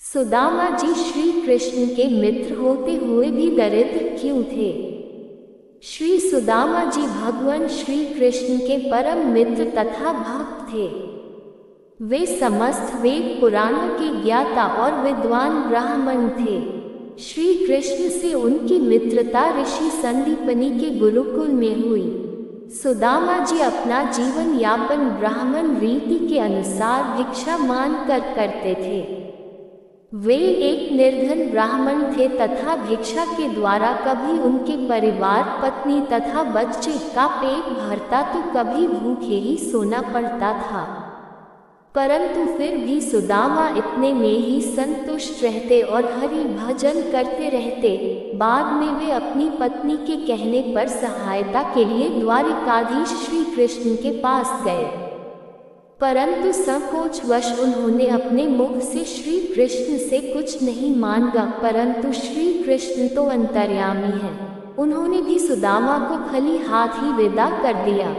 सुदामा जी श्री कृष्ण के मित्र होते हुए भी दरिद्र क्यों थे? श्री सुदामा जी भगवान श्री कृष्ण के परम मित्र तथा भक्त थे। वे समस्त वेद पुराणों के ज्ञाता और विद्वान ब्राह्मण थे। श्री कृष्ण से उनकी मित्रता ऋषि संदीपनी के गुरुकुल में हुई। सुदामा जी अपना जीवन यापन ब्राह्मण रीति के अनुसार भिक्षा मान कर करते थे। वे एक निर्धन ब्राह्मण थे तथा भिक्षा के द्वारा कभी उनके परिवार, पत्नी तथा बच्चे का पेट भरता तो कभी भूखे ही सोना पड़ता था। परंतु फिर भी सुदामा इतने में ही संतुष्ट रहते और हरि भजन करते रहते। बाद में वे अपनी पत्नी के कहने पर सहायता के लिए द्वारिकाधीश श्री कृष्ण के पास गए, परंतु संकोचवश उन्होंने अपने मुख से श्री कृष्ण से कुछ नहीं मांगा। परंतु श्री कृष्ण तो अंतर्यामी हैं, उन्होंने भी सुदामा को खाली हाथ ही विदा कर दिया।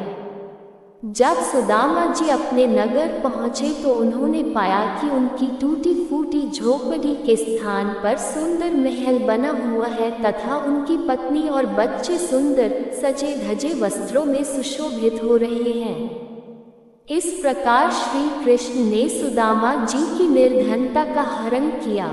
जब सुदामा जी अपने नगर पहुँचे तो उन्होंने पाया कि उनकी टूटी फूटी झोपड़ी के स्थान पर सुंदर महल बना हुआ है तथा उनकी पत्नी और बच्चे सुंदर सजे धजे वस्त्रों में सुशोभित हो रहे हैं। इस प्रकार श्री कृष्ण ने सुदामा जी की निर्धनता का हरण किया।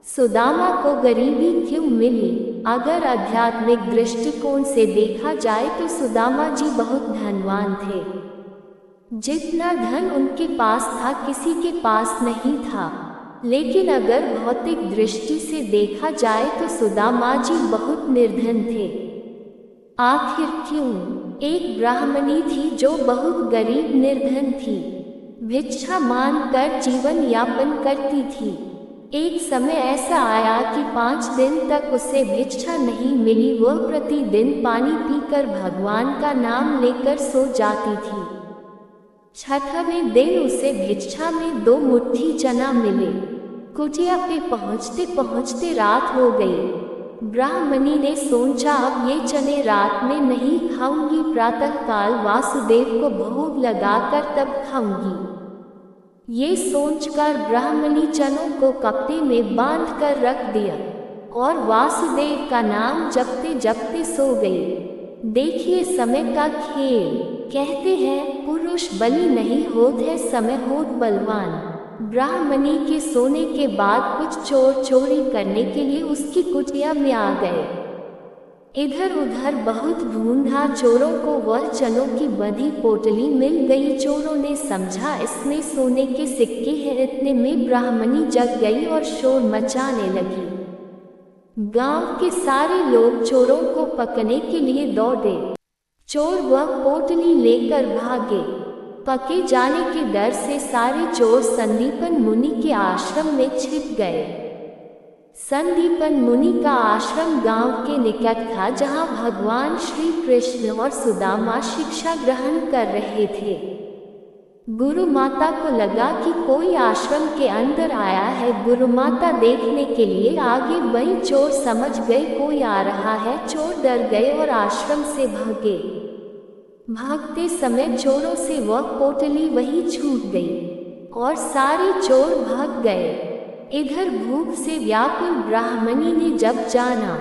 सुदामा को गरीबी क्यों मिली? अगर आध्यात्मिक दृष्टिकोण से देखा जाए तो सुदामा जी बहुत धनवान थे। जितना धन उनके पास था किसी के पास नहीं था। लेकिन अगर भौतिक दृष्टि से देखा जाए तो सुदामा जी बहुत निर्धन थे। आखिर क्यों? एक ब्राह्मणी थी जो बहुत गरीब निर्धन थी, भिक्षा मांग कर जीवन यापन करती थी। एक समय ऐसा आया कि 5 दिन तक उसे भिक्षा नहीं मिली। वह प्रतिदिन पानी पीकर भगवान का नाम लेकर सो जाती थी। 6वें दिन उसे भिक्षा में 2 मुट्ठी चना मिले। कुटिया पे पहुँचते पहुँचते रात हो गई। ब्राह्मणी ने सोचा अब ये चने रात में नहीं खाऊंगी, प्रातःकाल वासुदेव को भोग लगाकर तब खाऊंगी। ये सोचकर ब्राह्मणी चनों को कपड़े में बांध कर रख दिया और वासुदेव का नाम जपते जपते सो गई। देखिए समय का खेल। कहते हैं पुरुष बलि नहीं होत है, समय होत बलवान। ब्राह्मणी के सोने के बाद कुछ चोर चोरी करने के लिए उसकी कुटिया में आ गए। इधर उधर बहुत ढूंढा, चोरों को वह चनों की बंधी पोटली मिल गई। चोरों ने समझा इसमें सोने के सिक्के हैं। इतने में ब्राह्मणी जग गई और शोर मचाने लगी। गांव के सारे लोग चोरों को पकड़ने के लिए दौड़े। चोर वह पोटली लेकर भागे। पके जाने के डर से सारे चोर संदीपन मुनि के आश्रम में छिप गए। संदीपन मुनि का आश्रम गांव के निकट था, जहां भगवान श्री कृष्ण और सुदामा शिक्षा ग्रहण कर रहे थे। गुरु माता को लगा कि कोई आश्रम के अंदर आया है। गुरु माता देखने के लिए आगे बढ़ी। चोर समझ गए कोई आ रहा है। चोर डर गए और आश्रम से भागे। भागते समय चोरों से वह पोटली वहीं छूट गई और सारे चोर भाग गए। इधर भूख से व्याकुल ब्राह्मणी ने जब जाना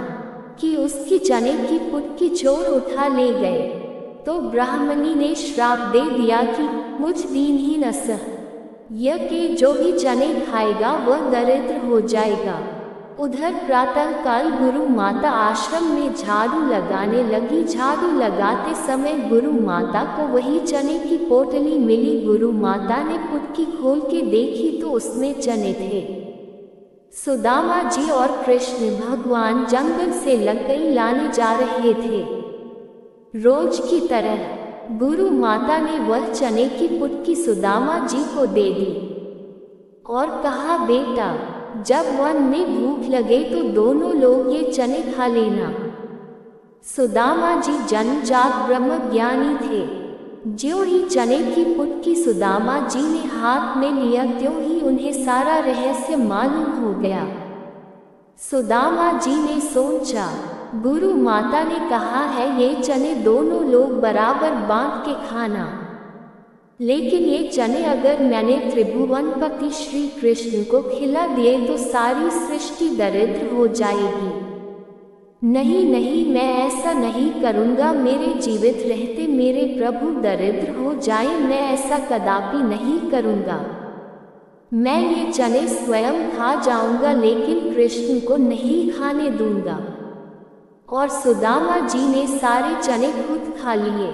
कि उसकी चने की पुटकी चोर उठा ले गए तो ब्राह्मणी ने श्राप दे दिया कि मुझ दीनहीन असह यह कि जो भी चने खाएगा वह दरिद्र हो जाएगा। उधर प्रातःकाल गुरु माता आश्रम में झाड़ू लगाने लगी। झाड़ू लगाते समय गुरु माता को वही चने की पोटली मिली। गुरु माता ने पुटकी खोल के देखी तो उसमें चने थे। सुदामा जी और कृष्ण भगवान जंगल से लकड़ी लाने जा रहे थे। रोज की तरह गुरु माता ने वह चने की पुटकी सुदामा जी को दे दी और कहा बेटा जब वन में भूख लगे तो दोनों लोग ये चने खा लेना। सुदामा जी जन्मजात ब्रह्मज्ञानी थे। ज्यों ही चने की पुटकी सुदामा जी ने हाथ में लिया त्यों ही उन्हें सारा रहस्य मालूम हो गया। सुदामा जी ने सोचा गुरु माता ने कहा है ये चने दोनों लोग बराबर बांट के खाना। लेकिन ये चने अगर मैंने त्रिभुवनपति श्री कृष्ण को खिला दिए तो सारी सृष्टि दरिद्र हो जाएगी। नहीं नहीं, मैं ऐसा नहीं करूँगा। मेरे जीवित रहते मेरे प्रभु दरिद्र हो जाए, मैं ऐसा कदापि नहीं करूँगा। मैं ये चने स्वयं खा जाऊँगा, लेकिन कृष्ण को नहीं खाने दूँगा। और सुदामा जी ने सारे चने खुद खा लिए।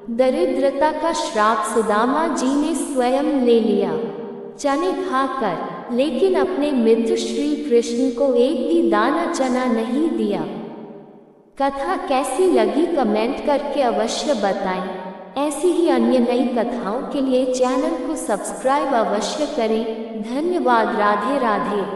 दरिद्रता का श्राप सुदामा जी ने स्वयं ले लिया चने खाकर, लेकिन अपने मित्र श्री कृष्ण को एक भी दाना चना नहीं दिया। कथा कैसी लगी कमेंट करके अवश्य बताएं। ऐसी ही अन्य नई कथाओं के लिए चैनल को सब्सक्राइब अवश्य करें। धन्यवाद। राधे राधे।